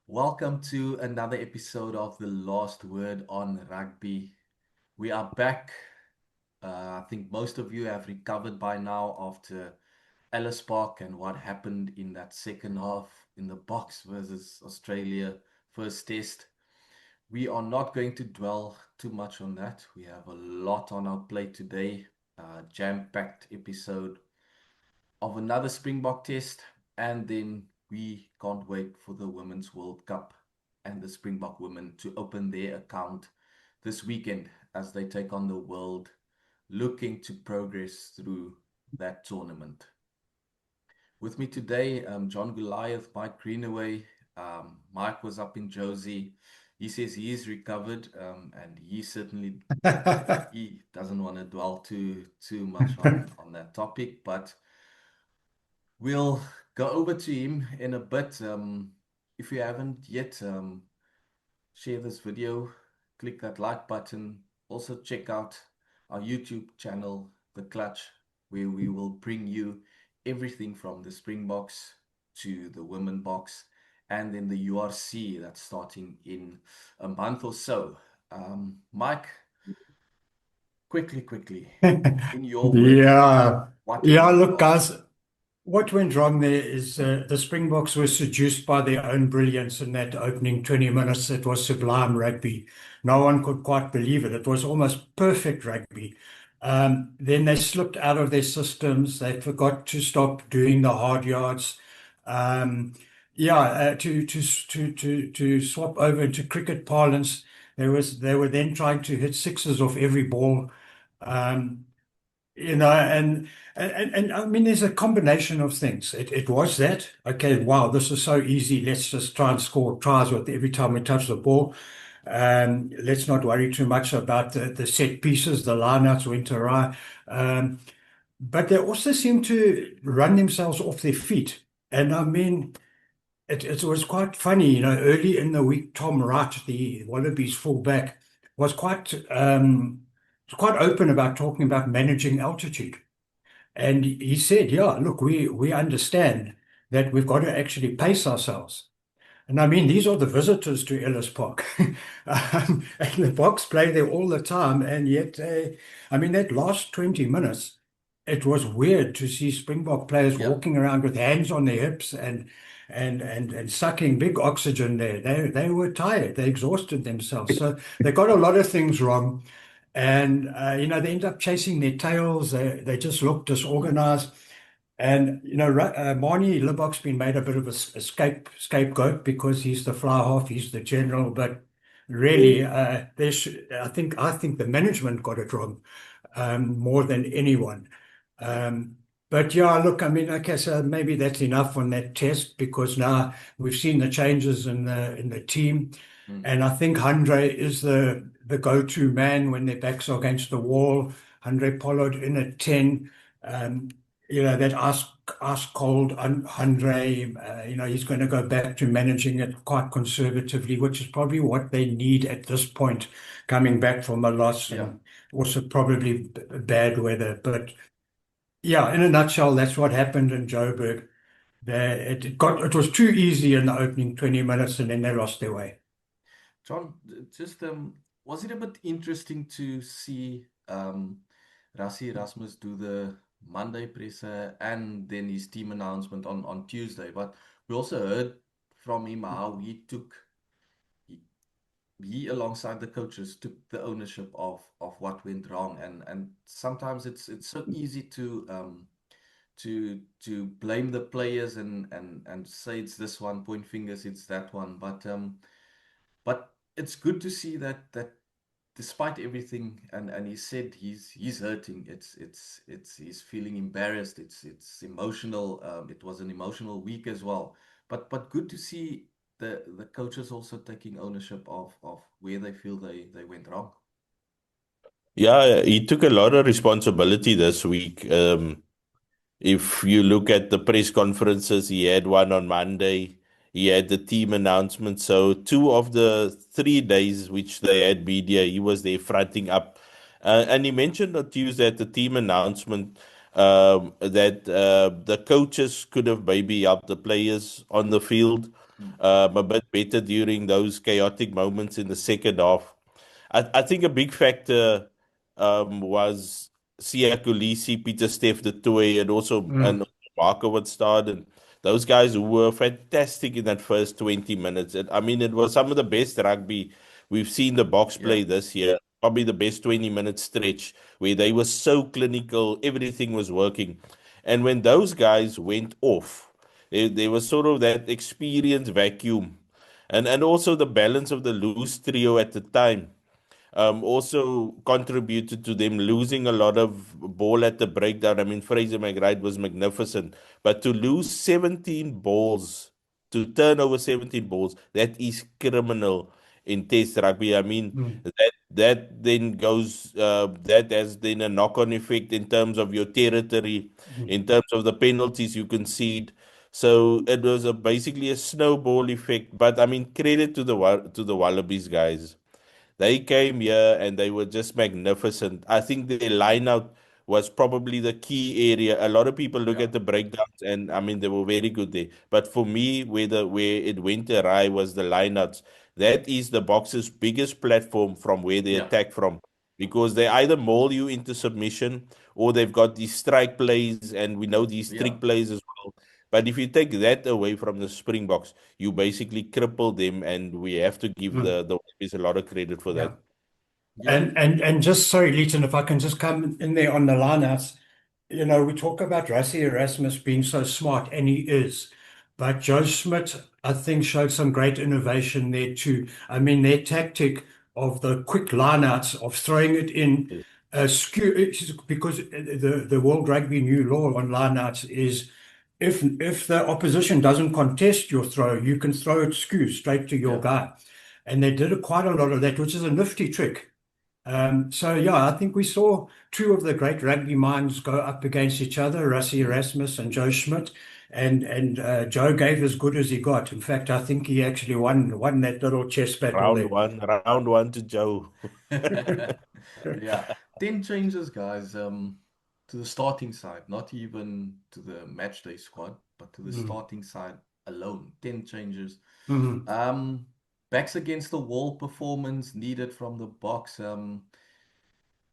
Welcome to another episode of The Last Word on Rugby. We are back. I think most of you have recovered by now after Ellis Park and what happened in that second half in the Boks versus Australia first test. We are not going to dwell too much on that. We have a lot on our plate today. Jam-packed episode of another Springbok test, and then we can't wait for the Women's World Cup and the Springbok women to open their account this weekend as they take on the world, looking to progress through that tournament. With me today, John Goliath, Mike Greenaway. Mike was up in Josie. He says he is recovered, and he certainly he doesn't want to dwell too much on that topic, but we'll go over to him in a bit. If you haven't yet, share this video, click that like button. Also check out our YouTube channel, The Clutch, where we will bring you everything from the Springboks to the Women Boks and then the URC that's starting in a month or so. Mike, quickly, in your words, Yeah, what yeah. went Look, wrong? guys, what went wrong there is the Springboks were seduced by their own brilliance in that opening 20 minutes. It was sublime rugby. No one could quite believe it. It was almost perfect rugby. Then they slipped out of their systems. They forgot to stop doing the hard yards. To swap over into cricket parlance, they were then trying to hit sixes off every ball. Um, and I mean, there's a combination of things. It was that, okay, wow, this is so easy. Let's just try and score tries with every time we touch the ball. Let's not worry too much about the set pieces. The lineouts went awry. But they also seem to run themselves off their feet. And I mean, it was quite funny, early in the week, Tom Wright, the Wallabies fullback, was quite open about talking about managing altitude. And he said, yeah, look, we understand that we've got to actually pace ourselves. And I mean, these are the visitors to Ellis Park. And the Boks play there all the time. And yet, I mean, that last 20 minutes, it was weird to see Springbok players Yeah. walking around with hands on their hips and sucking big oxygen there. They were tired. They exhausted themselves. So they got a lot of things wrong. And, they end up chasing their tails. They just look disorganized. And, Marnie Libok's been made a bit of a scapegoat because he's the fly half, he's the general. But really, I think the management got it wrong more than anyone. But yeah, look, I mean, okay, so maybe that's enough on that test because now we've seen the changes in the team. And I think Andre is the go-to man when their backs are against the wall. Andre Pollard in at 10. That ice cold Andre, he's going to go back to managing it quite conservatively, which is probably what they need at this point, coming back from a loss and also probably bad weather. But yeah, in a nutshell, that's what happened in Joburg. It was too easy in the opening 20 minutes and then they lost their way. John, just was it a bit interesting to see Rassie Erasmus do the Monday presser and then his team announcement on Tuesday? But we also heard from him how he alongside the coaches took the ownership of what went wrong, and sometimes it's so easy to blame the players and say it's this one, point fingers, it's that one, but it's good to see that despite everything, and he said he's hurting. He's feeling embarrassed. It's emotional. It was an emotional week as well. But good to see the coaches also taking ownership of where they feel they went wrong. Yeah, he took a lot of responsibility this week. If you look at the press conferences, he had one on Monday. He had the team announcement. So 2 of the 3 days which they had media, he was there fronting up And he mentioned on Tuesday at the team announcement that the coaches could have maybe helped the players on the field Mm. a bit better during those chaotic moments in the second half. I think a big factor was Sia Kolisi, Peter Steph the Toy, and Mm, Marco Woodstad, and those guys who were fantastic in that first 20 minutes. I mean, it was some of the best rugby we've seen the box Yeah, play this year. Probably the best 20-minute stretch where they were so clinical, everything was working. And when those guys went off, there was sort of that experience vacuum. And also the balance of the loose trio at the time also contributed to them losing a lot of ball at the breakdown. I mean, Fraser McRae was magnificent, but to lose 17 balls, to turn over 17 balls, that is criminal in Test rugby. I mean, mm, that then goes, that has then a knock-on effect in terms of your territory, mm, in terms of the penalties you concede. So it was basically a snowball effect. But I mean, credit to the Wallabies guys. They came here and they were just magnificent. I think their lineout was probably the key area. A lot of people look yeah, at the breakdowns and I mean they were very good there. But for me, where it went awry was the lineouts. That is the Boxers' biggest platform from where they yeah, attack from. Because they either maul you into submission or they've got these strike plays, and we know these yeah, trick plays as well. But if you take that away from the Springboks, you basically cripple them, and we have to give mm. the Wallabies a lot of credit for Yeah. that. yeah, And just sorry, Leighton, if I can just come in there on the lineouts. We talk about Rassie Erasmus being so smart, and he is. But Joe Schmidt, I think, showed some great innovation there too. I mean, their tactic of the quick lineouts, of throwing it in Yes. skew, because the World Rugby new law on lineouts is if the opposition doesn't contest your throw, you can throw it skew straight to your yeah, guy. And they did quite a lot of that, which is a nifty trick. So yeah, I think we saw two of the great rugby minds go up against each other, Rassie mm, Erasmus and Joe Schmidt, and Joe gave as good as he got. In fact, I think he actually won that little chess battle there. Round one to Joe. yeah. 10 changes, guys, to the starting side, not even to the match day squad, but to the Mm, starting side alone. 10 changes. mm, Um, Backs against the wall performance needed from the box.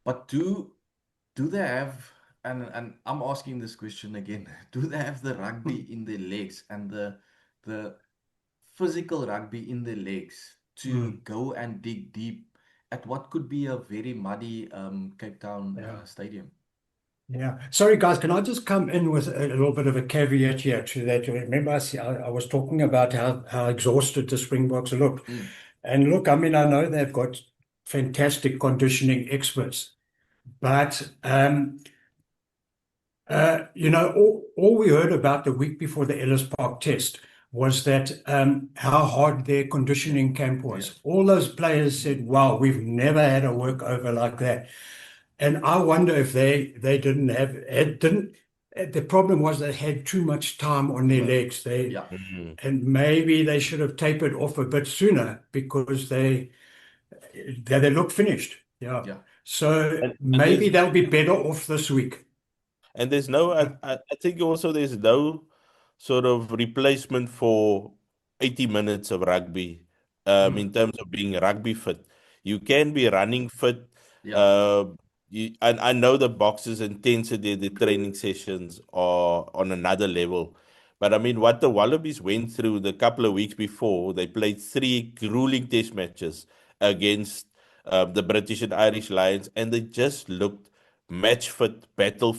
But do they have, and I'm asking this question again, do they have the mm, rugby in their legs and the physical rugby in their legs to mm. go and dig deep at what could be a very muddy Cape Town Yeah. stadium? Yeah. Sorry, guys, can I just come in with a little bit of a caveat here to that? Remember, I was talking about how exhausted the Springboks looked. Mm, And look, I mean, I know they've got fantastic conditioning experts, but all we heard about the week before the Ellis Park test was that how hard their yeah, conditioning camp yeah, was. All those players said, "Wow, we've never had a workover like that." And I wonder if they didn't have it didn't. The problem was they had too much time on too their much. legs. They Yeah, Mhm. and maybe they should have tapered off a bit sooner because they look finished. Yeah. yeah, So And maybe they'll be better off this week. there's no, I think also there's no sort of replacement for 80 minutes of rugby Mm, in terms of being rugby fit. You can be running fit. yeah, Uh, and I know the boxers intensity, the training sessions are on another level. But I mean, what the Wallabies went through the couple of weeks before, they played three grueling test matches against the British and Irish Lions, and they just looked match fit, battle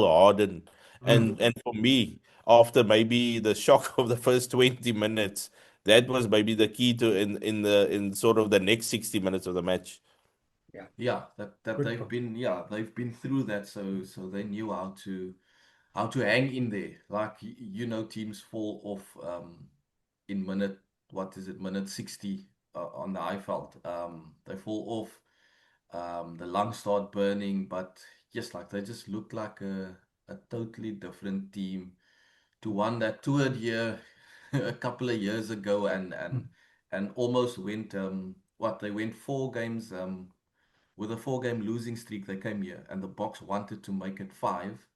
hardened. mm. And for me, after maybe the shock of the first 20 minutes, that was maybe the key to in sort of the next 60 minutes of the match. Yeah, yeah. That good they've point. been, yeah, they've been through that, so they knew how to hang in there. Like teams fall off in minute, what is it, minute 60 on the Highveld. They fall off. The lungs start burning, but yes, like they just look like a totally different team to one that toured here a couple of years ago and Mm, and almost went what they went 4 games with a 4 game losing streak, they came here, and the Boks wanted to make it five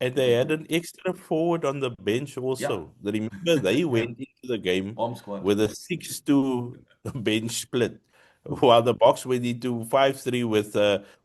And they because had an extra forward on the bench yeah, also. Remember, they yeah, went into the game bomb squad. with a 6-2 bench split, while the Box went into 5-3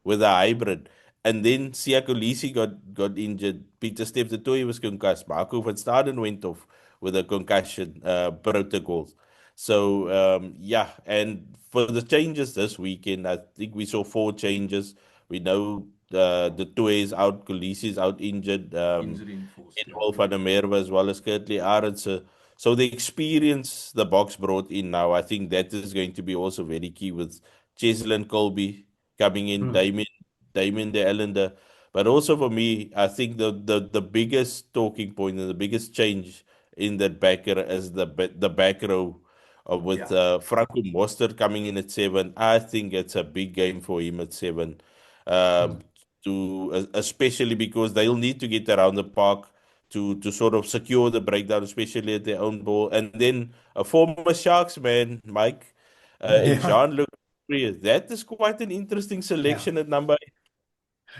with a hybrid. And then Siya Kolisi got injured. Peter Steph the Toy was concussed. Marco van Staden went off with a concussion protocol. So yeah, and for the changes this weekend, I think we saw four changes. We know the Toy is out, Kolisi is out injured. Injury enforced. Yeah, Inval van der Merwe as well as Kurtley Arendse. So the experience the Box brought in now, I think that is going to be also very key with Cheslin Colby coming in, Mm. Damien de Allende. But also for me, I think the biggest talking point and the biggest change in that backer is the back row with yeah, Franco Mostert coming in at 7. I think it's a big game for him at 7. Mm. Um, especially because they'll need to get around the park to sort of secure the breakdown, especially at their own ball. And then a former Sharks man, Mike, in Yeah, Jean-Luc du Preez. That is quite an interesting yeah. selection at number.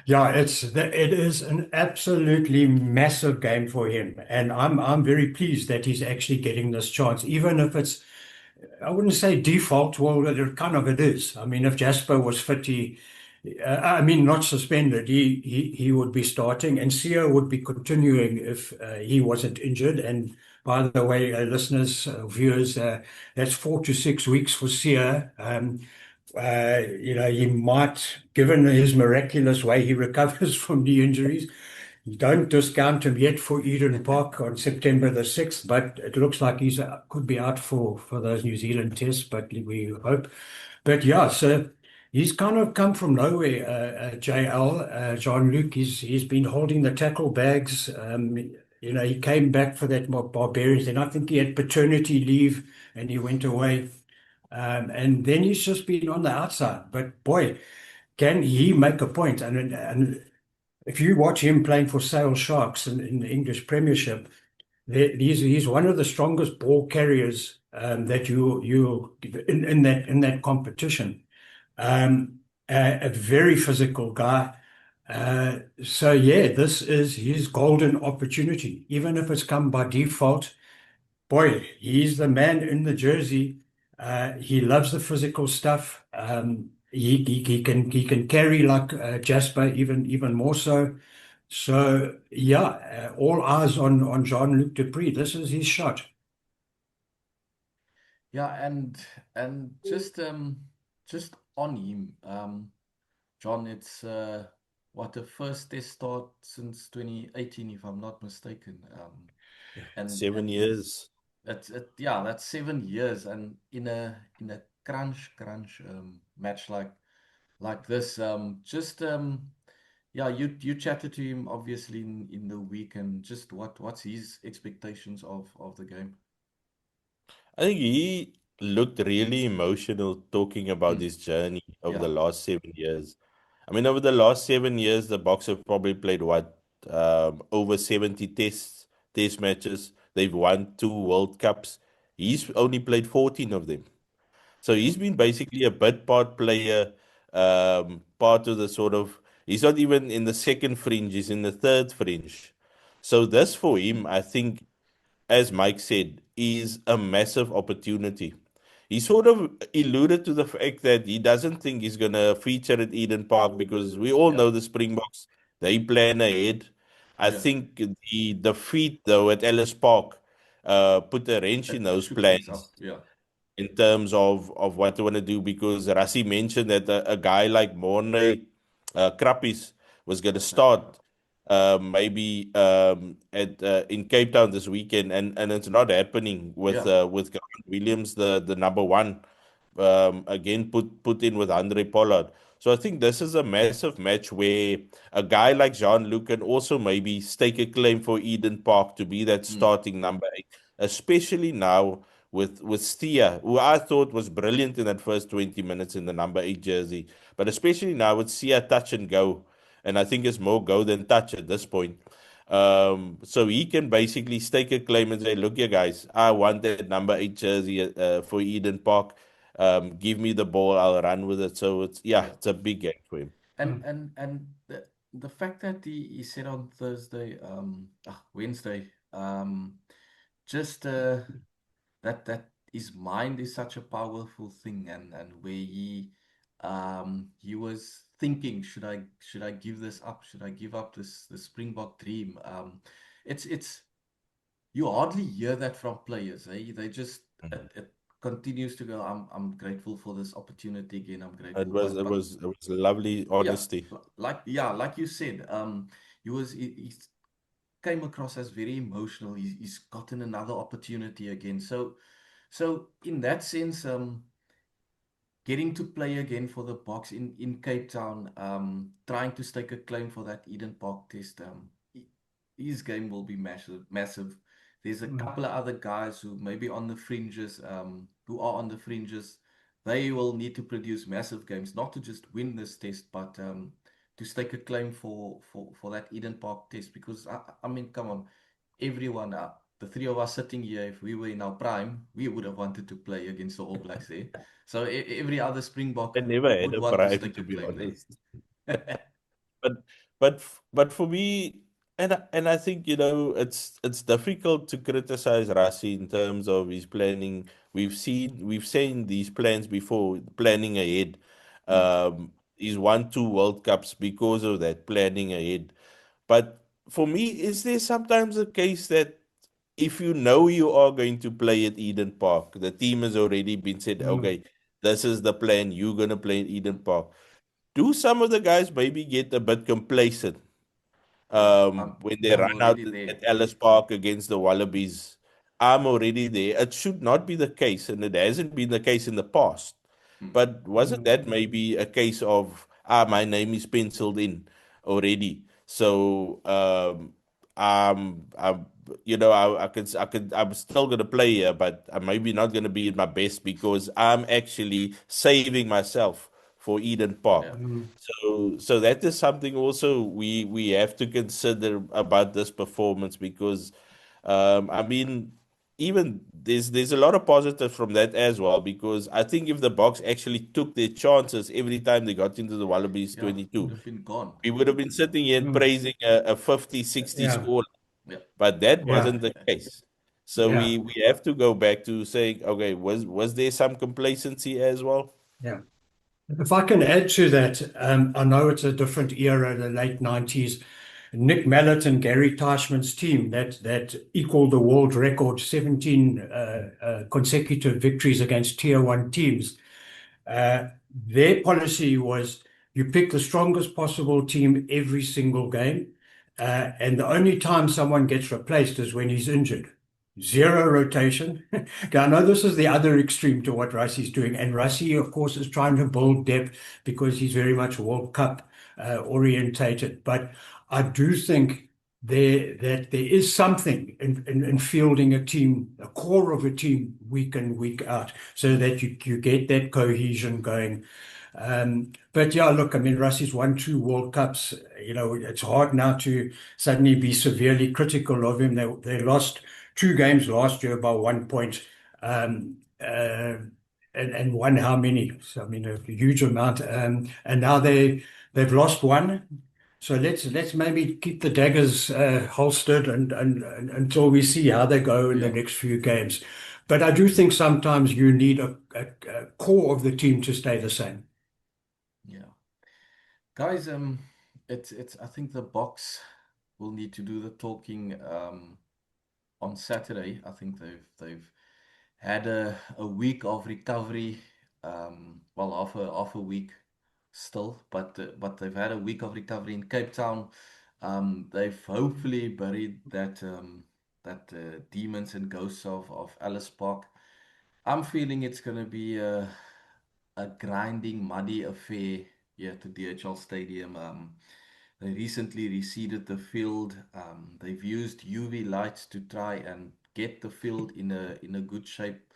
Yeah, it is an absolutely massive game for him, and I'm very pleased that he's actually getting this chance, even if it's, I wouldn't say default. Well, it is. I mean, if Jasper was fit, I mean, not suspended, he would be starting, and Sia would be continuing if he wasn't injured. And by the way, listeners, viewers, that's 4 to 6 weeks for Sia. He might, given his miraculous way he recovers from knee injuries, don't discount him yet for Eden Park on September the 6th, but it looks like he's could be out for those New Zealand tests, but we hope. But yeah, so he's kind of come from nowhere, JL, Jean-Luc. He's been holding the tackle bags. He came back for that Barbarians, and I think he had paternity leave and he went away. And then he's just been on the outside. But boy, can he make a point? And if you watch him playing for Sale Sharks in the English Premiership, he's one of the strongest ball carriers that you in that competition. A very physical guy. So yeah, this is his golden opportunity, even if it's come by default. Boy, he's the man in the jersey. He loves the physical stuff. He can carry like Jasper, even more so. So yeah, all eyes on Jean-Luc du Preez. This is his shot. yeah, and just on him, John, it's what the first test start since 2018, if I'm not mistaken. And 7 years. yeah, that's 7 years, and in a crunch match like this, just yeah, you chatted to him obviously in the week, and just what's his expectations of the game? I think he looked really emotional talking about Mm, his journey over the yeah, last 7 years. I mean, over the last 7 years, the Boks have probably played what, over 70 test matches. They've won 2 World Cups. He's only played 14 of them. So he's been basically a bit part player, part of the sort of, he's not even in the second fringe, he's in the third fringe. So this for him, I think, as Mike said, is a massive opportunity. He sort of alluded to the fact that he doesn't think he's going to feature at Eden Park because we all yeah, know the Springboks, they plan ahead. I yeah. think the defeat, though, at Ellis Park put a wrench in It those shook things up. plans Yeah, in terms of what they want to do because Rassi mentioned that a guy like Morne Krapis was going to start maybe at in Cape Town this weekend, and it's not happening yeah, with Grant Williams, the number one, again put in with Andre Pollard. So I think this is a massive match where a guy like Jean-Luc can also maybe stake a claim for Eden Park to be that mm, starting number 8, especially now with Stia, who I thought was brilliant in that first 20 minutes in the number 8 jersey, but especially now with Sia touch and go, and I think it's more go than touch at this point. So he can basically stake a claim and say, "Look, you guys, I want that number 8 jersey for Eden Park." Give me the ball, I'll run with it. So Yeah. it's a big game for him. And the fact that he said on Thursday, Wednesday, just that his mind is such a powerful thing, and where he was thinking, should I give this up? Should I give up this Springbok dream? It's you hardly hear that from players, eh? They just it continues to go. I'm grateful for this opportunity again. I'm It grateful, was but it was it was lovely yeah, honesty. like you said, he came across as very emotional. He's gotten another opportunity again. So in that sense, getting to play again for the Boks in Cape Town, trying to stake a claim for that Eden Park test, his game will be massive, massive. There's a couple of other guys who maybe on the fringes, who are on the fringes. They will need to produce massive games, not to just win this test, but to stake a claim for that Eden Park test. Because I mean, come on, everyone, the three of us sitting here, if we were in our prime, we would have wanted to play against the All Blacks there. So every other Springbok I never had would a want to prime, stake to a be claim honest. there. But but for me, and I think, it's difficult to criticize Rassie in terms of his planning. We've seen these plans before, planning ahead. Mm, He's won two World Cups because of that planning ahead. But for me, is there sometimes a case that if you know you are going to play at Eden Park, the team has already been said, Mm, okay, this is the plan, you're gonna play at Eden Park. Do some of the guys maybe get a bit complacent yeah, when they I'm run out already there. at Ellis Park against the Wallabies? I'm already there. It should not be the case, and it hasn't been the case in the past. Mm, But wasn't mm, that maybe a case of, my name is penciled in already? So I'm still gonna play here, but I'm maybe not gonna be at my best because I'm actually saving myself for Eden yeah, Park. mm, So that is something also we have to consider about this performance, because I mean, even there's a lot of positives from that as well, because I think if the Boks actually took their chances every time they got into the Wallabies yeah, would 22, have been gone. we would have been sitting here and mm. praising a 50-60 Yeah, score, Yeah, but that yeah, wasn't the case. So yeah, we have to go back to saying, okay, was there some complacency as well? yeah. If I can add to that, I know it's a different era, the late 90s. Nick Mallett and Gary Teichmann's team that equaled the world record, 17 consecutive victories against tier one teams. Uh, their policy was you pick the strongest possible team every single game, and the only time someone gets replaced is when he's injured. Zero rotation. Okay, I know this is the other extreme to what Rassie's doing, and Rassie, of course, is trying to build depth because he's very much World Cup orientated. But I do think there is something in fielding a team, a core of a team, week in, week out, so that you get that cohesion going. But yeah, look, I mean, Rusty's won two World Cups. You know, it's hard now to suddenly be severely critical of him. They lost two games last year by 1 point, and won how many? So, I mean, a huge amount. And now they've lost one. So let's maybe keep the daggers holstered and until we see how they go in the yeah, next few games. But I do think sometimes you need a core of the team to stay the same. yeah. Guys, it's I think the Boks will need to do the talking on Saturday. I think they've had a week of recovery, well, half a week still, but they've had a week of recovery in Cape Town. They've hopefully buried that demons and ghosts of Alice Park. I'm feeling it's going to be a grinding, muddy affair here to DHL Stadium. They recently reseeded the field. They've used UV lights to try and get the field in a good shape.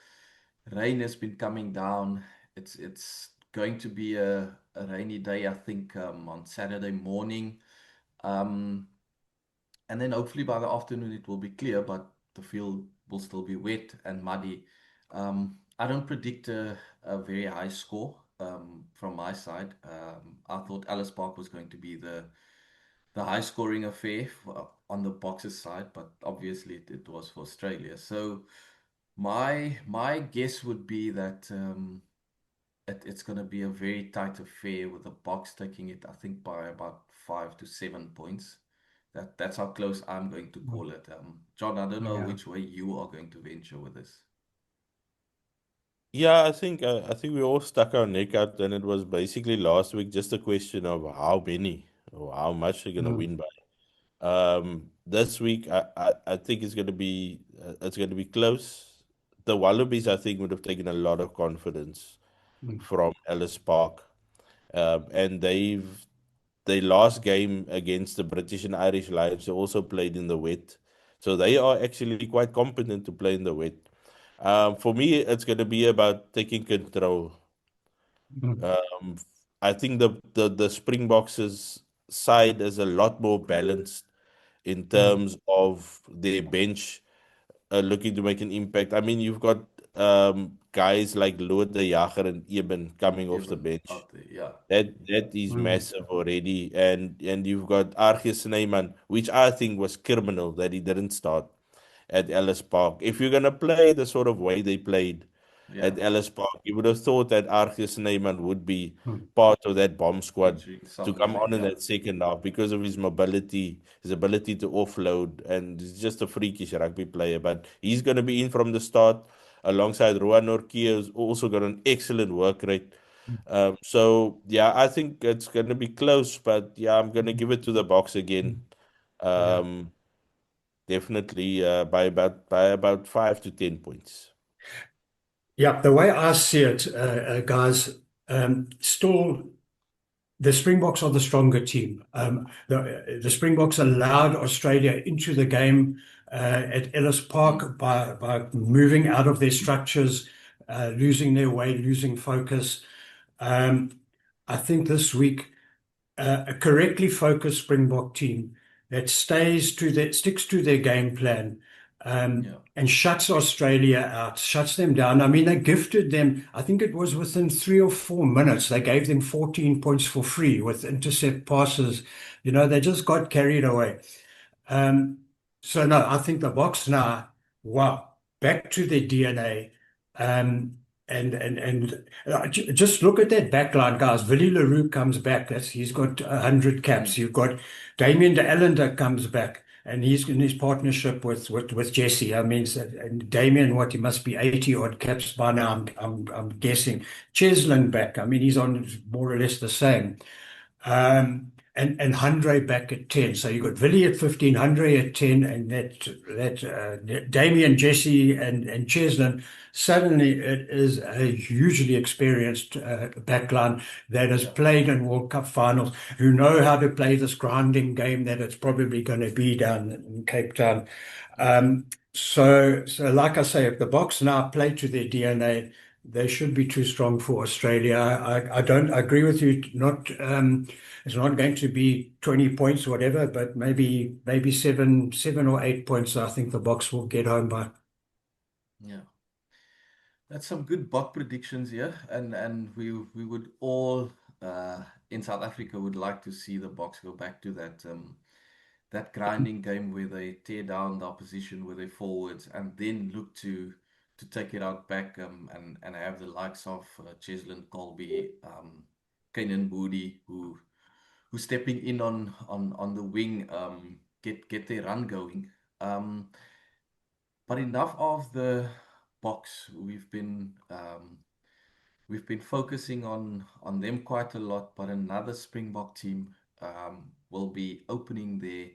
Rain has been coming down. It's going to be a rainy day, I think, on Saturday morning. Um, and then hopefully by the afternoon it will be clear, but the field will still be wet and muddy. I don't predict a very high score from my side. I thought Ellis Park was going to be the high scoring affair on the Boxers side, but obviously it was for Australia. So my guess would be that it's going to be a very tight affair with the Box taking it, I think, by about 5 to 7 points. That's how close I'm going to Mm. call it. John, I don't know Yeah. which way you are going to venture with this. Yeah, I think we all stuck our neck out, and it was basically last week just a question of how many or how much they're gonna Mm. win by. This week I think it's gonna be close. The Wallabies I think would have taken a lot of confidence Mm. from Ellis Park, and their last game against the British and Irish Lions they also played in the wet, so they are actually quite competent to play in the wet. For me, it's going to be about taking control. Mm. Um, I think the Springboks' side is a lot more balanced in Mm. terms of their bench looking to make an impact. I mean, you've got guys like Lood de Jager and Eben coming off the Even bench. out there, yeah. That is Mm. massive already, and you've got Argie Snyman, which I think was criminal that he didn't start at Ellis Park. If you're gonna play the sort of way they played Yeah, at Ellis Park, you would have thought that Argie Snyman would be Mm. part of that bomb squad featuring to some come way, on in yeah. that second half because of his mobility, his ability to offload, and he's just a freakish rugby player. But he's gonna be in from the start alongside Rowan Nortje, who's also got an excellent work rate. So yeah, I think it's gonna be close, but yeah, I'm gonna give it to the box again. Mm. Yeah. Um, Definitely by about 5 to 10 points. Yeah. The way I see it, guys, still the Springboks are the stronger team. The Springboks allowed Australia into the game at Ellis Mm, Park by moving out of their structures, losing their way, losing focus. Um, I think this week a correctly focused Springbok team that sticks to their game plan, yeah, and shuts Australia out, shuts them down. I mean, they gifted them, I think it was within 3 or 4 minutes, they gave them 14 points for free with intercept passes. They just got carried away. Um, so no, I think the Boks now, wow, back to their DNA. Um, just look at that backline, guys. Willie Leroux comes back. He's got 100 caps. mm, You've got Damien de Allender comes back, and he's in his partnership with Jesse. I mean, and Damien, what he must be 80 odd caps by now. I'm guessing. Cheslin back. I mean, he's on more or less the same. And Andre back at 10. So you got Villy at 15, Andre at 10, and that Damien, Jesse, and Cheslin. Suddenly, it is a hugely experienced backline that has yeah, played in World Cup finals, who know how to play this grinding game that it's probably going to be down in Cape Town. yeah, So like I say, if the Boks now play to their DNA, they should be too strong for Australia. I don't agree with you. It's not going to be 20 points or whatever, but maybe 7 or 8 points. I think the Boks will get home by. yeah. That's some good buck predictions here, and we would all in South Africa would like to see the Boks go back to that grinding game where they tear down the opposition with their forwards and then look to take it out back and have the likes of Cheslin Colby, Kanan Boody, who's stepping in on the wing, get their run going. Um, but enough of the box. We've been focusing on them quite a lot, but another Springbok team will be opening their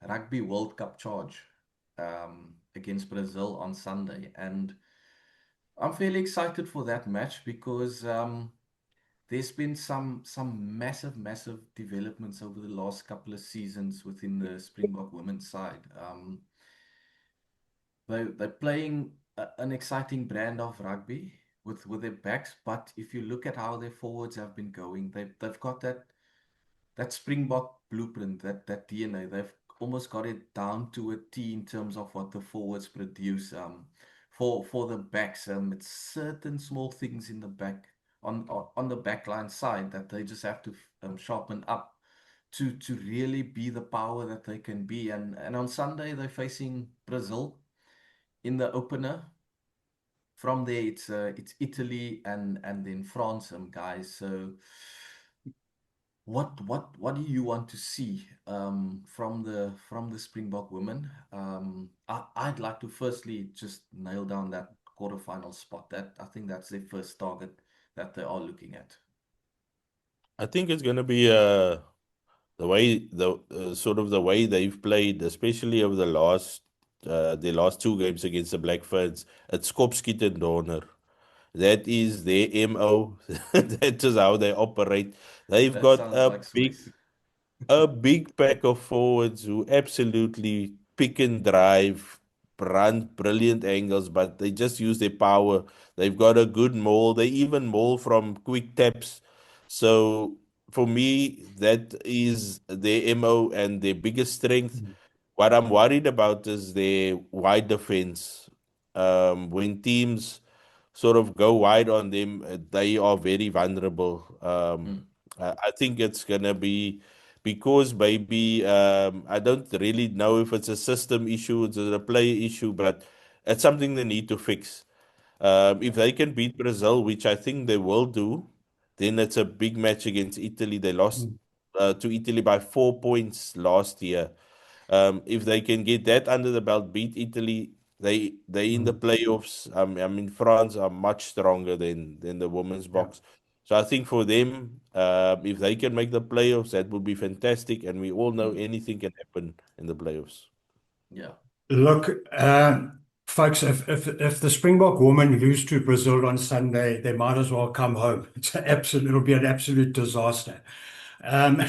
Rugby World Cup charge against Brazil on Sunday, and I'm fairly excited for that match because there's been some massive developments over the last couple of seasons within the Springbok women's side. They're playing an exciting brand of rugby with their backs, but if you look at how their forwards have been going, they've got that Springbok blueprint, that DNA. They've almost got it down to a T in terms of what the forwards produce. for the backs. It's certain small things in the back on the backline side that they just have to sharpen up to really be the power that they can be. And on Sunday they're facing Brazil in the opener. From there it's Italy and then France, guys. So what do you want to see from the Springbok women? I'd like to firstly just nail down that quarterfinal spot. That I think that's their first target that they are looking at. I think it's going to be the way the sort of the way they've played, especially over the last two games against the Black Ferns. It's kop skiet en donder. That is their MO. That is how they operate. They've That got sounds like Swiss. a big pack of forwards who absolutely pick and drive, run brilliant angles, but they just use their power. They've got a good maul. They even maul from quick taps. So for me, that is their MO and their biggest strength. Mm. What I'm worried about is their wide defense. When teams sort of go wide on them, they are very vulnerable. Mm, I think it's gonna be because maybe I don't really know if it's a system issue, it's a player issue, but it's something they need to fix. If yeah. they can beat Brazil, which I think they will do, then it's a big match against Italy. They lost Mm. to Italy by 4 points last year. If they can get that under the belt, beat Italy, they in the Mm. playoffs. I mean, France are much stronger than the women's Yeah. box. So I think for them, if they can make the playoffs, that would be fantastic. And we all know Mm, anything can happen in the playoffs. yeah. Look, folks, if the Springbok women lose to Brazil on Sunday, they might as well come home. It'll be an absolute disaster. Um,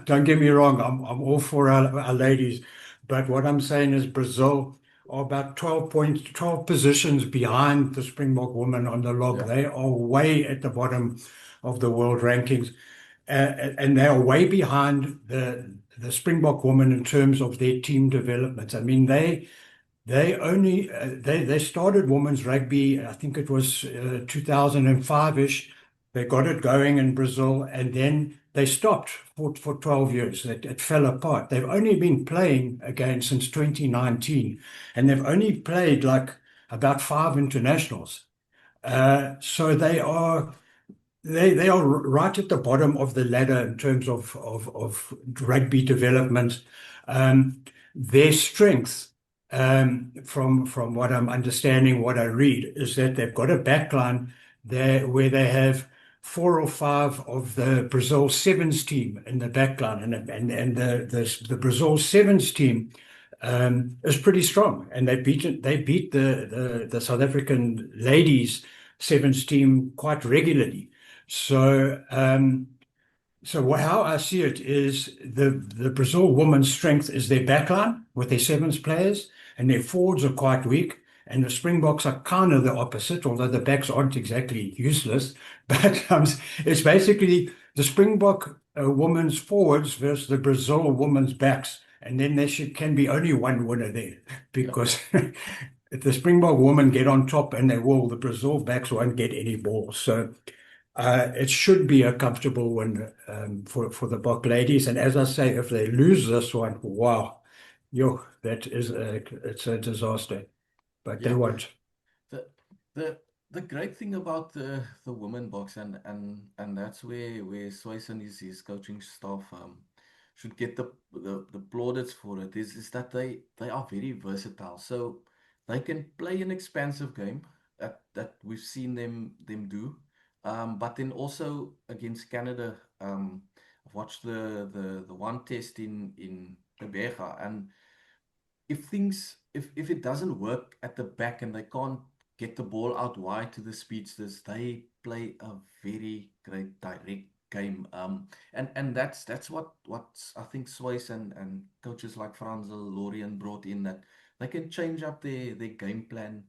don't get me wrong, I'm all for our ladies, but what I'm saying is Brazil are about 12 points, 12 positions behind the Springbok women on the log. Yeah. They are way at the bottom of the world rankings, and they are way behind the Springbok women in terms of their team development. I mean, they started women's rugby, I think it was 2005-ish. They got it going in Brazil, and then they stopped for 12 years. It fell apart. They've only been playing again since 2019, and they've only played like about five internationals. So they are right at the bottom of the ladder in terms of rugby development. Um, their strength, from what I'm understanding, what I read, is that they've got a backline there where they have four or five of the Brazil Sevens team in the backline, and the Brazil Sevens team is pretty strong, and they beat the South African ladies Sevens team quite regularly. So, how I see it is the Brazil women's strength is their backline with their sevens players, and their forwards are quite weak. And the Springboks are kind of the opposite, although the backs aren't exactly useless. But it's basically the Springbok women's forwards versus the Brazil women's backs. And then can be only one winner there Yeah. because if the Springbok women get on top, and they will, the Brazil backs won't get any balls. So it should be a comfortable win for the Bok ladies. And as I say, if they lose this one, wow, it's a disaster. But they Yeah. won't. The the the great thing about the women box and that's where Swayze and his coaching staff should get the plaudits for it is that they are very versatile. So they can play an expansive game that we've seen them do. But then also against Canada, I've watched the one test in Rebecca, and if it doesn't work at the back and they can't get the ball out wide to the speedsters, they play a very great direct game. And that's what I think Swayze and coaches like Franzel, Lorien brought in, that they can change up their game plan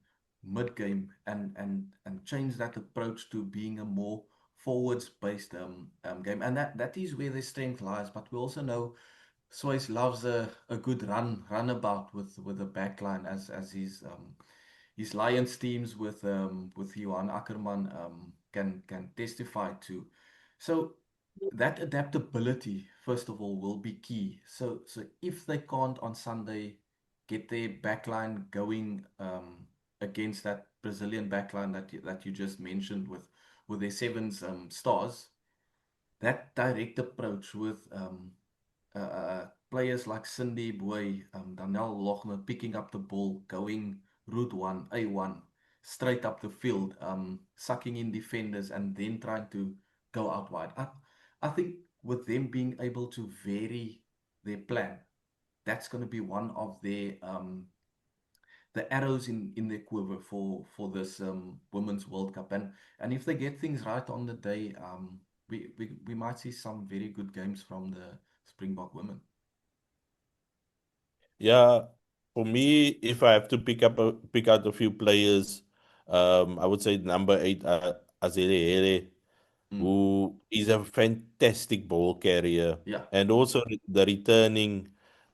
mid-game and change that approach to being a more forwards based game. And that is where their strength lies. But we also know Sois loves a good runabout with the back line as his Lions teams with Johan Ackerman can testify to. So that adaptability, first of all, will be key. So if they can't on Sunday get their backline going against that Brazilian backline that you just mentioned with their sevens stars, that direct approach with players like Cindy Boy, Daniel Lochner picking up the ball, going route one, A1, straight up the field, sucking in defenders, and then trying to go out wide. I think with them being able to vary their plan, that's going to be one of their the arrows in their quiver for this Women's World Cup. And if they get things right on the day, we might see some very good games from the Springbok women. Yeah, for me, if I have to pick out a few players, I would say number eight, Azele Here, Mm, who is a fantastic ball carrier, yeah, and also the returning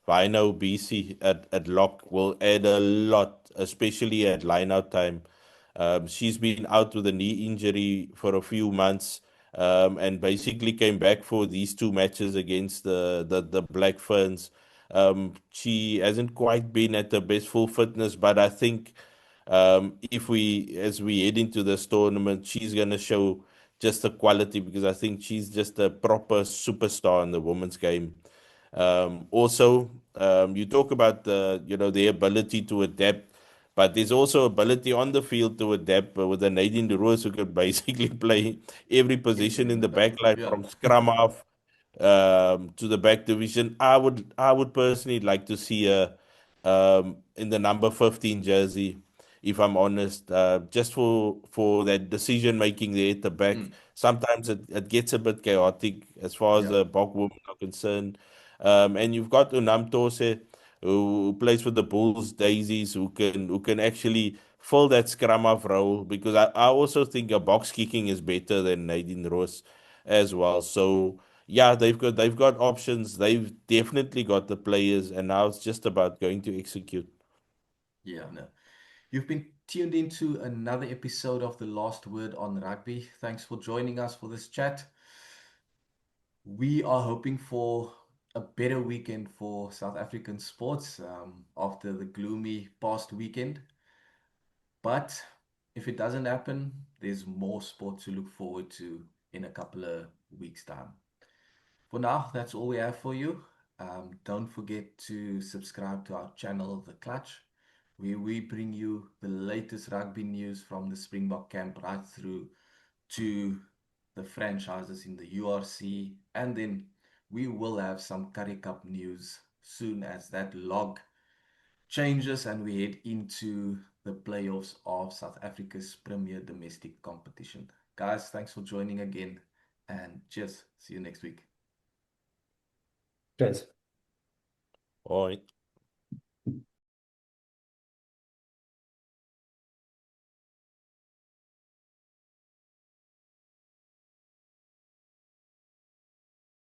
Vino BC at lock will add a lot, especially at line-out time. She's been out with a knee injury for a few months, and basically came back for these two matches against the Black Ferns. She hasn't quite been at her best full fitness, but I think if as we head into this tournament, she's gonna show just the quality because I think she's just a proper superstar in the women's game. Also, you talk about the ability to adapt, but there's also ability on the field to adapt with a Nadine de Roos who could basically play every position everywhere in in the the back. back line Yeah, from scrum half to the back division. I would personally like to see her in the number 15 jersey, if I'm honest, just for that decision making there at the back. mm, Sometimes it gets a bit chaotic as far as yeah, the Bok women are concerned. And you've got Unam Tose, who plays for the Bulls Daisies, who can actually fill that scrum half role because I also think a box kicking is better than Nadine Roos as well. So yeah, they've got options. They've definitely got the players, and now it's just about going to execute. yeah. No, you've been tuned into another episode of The Last Word on Rugby. Thanks for joining us for this chat. We are hoping for a better weekend for South African sports after the gloomy past weekend. But if it doesn't happen, there's more sport to look forward to in a couple of weeks' time. For now, that's all we have for you. Don't forget to subscribe to our channel, The Clutch, where we bring you the latest rugby news from the Springbok camp right through to the franchises in the URC. And then we will have some Curry Cup news soon as that log changes and we head into the playoffs of South Africa's premier domestic competition. Guys, thanks for joining again and cheers. See you next week. Cheers. All right.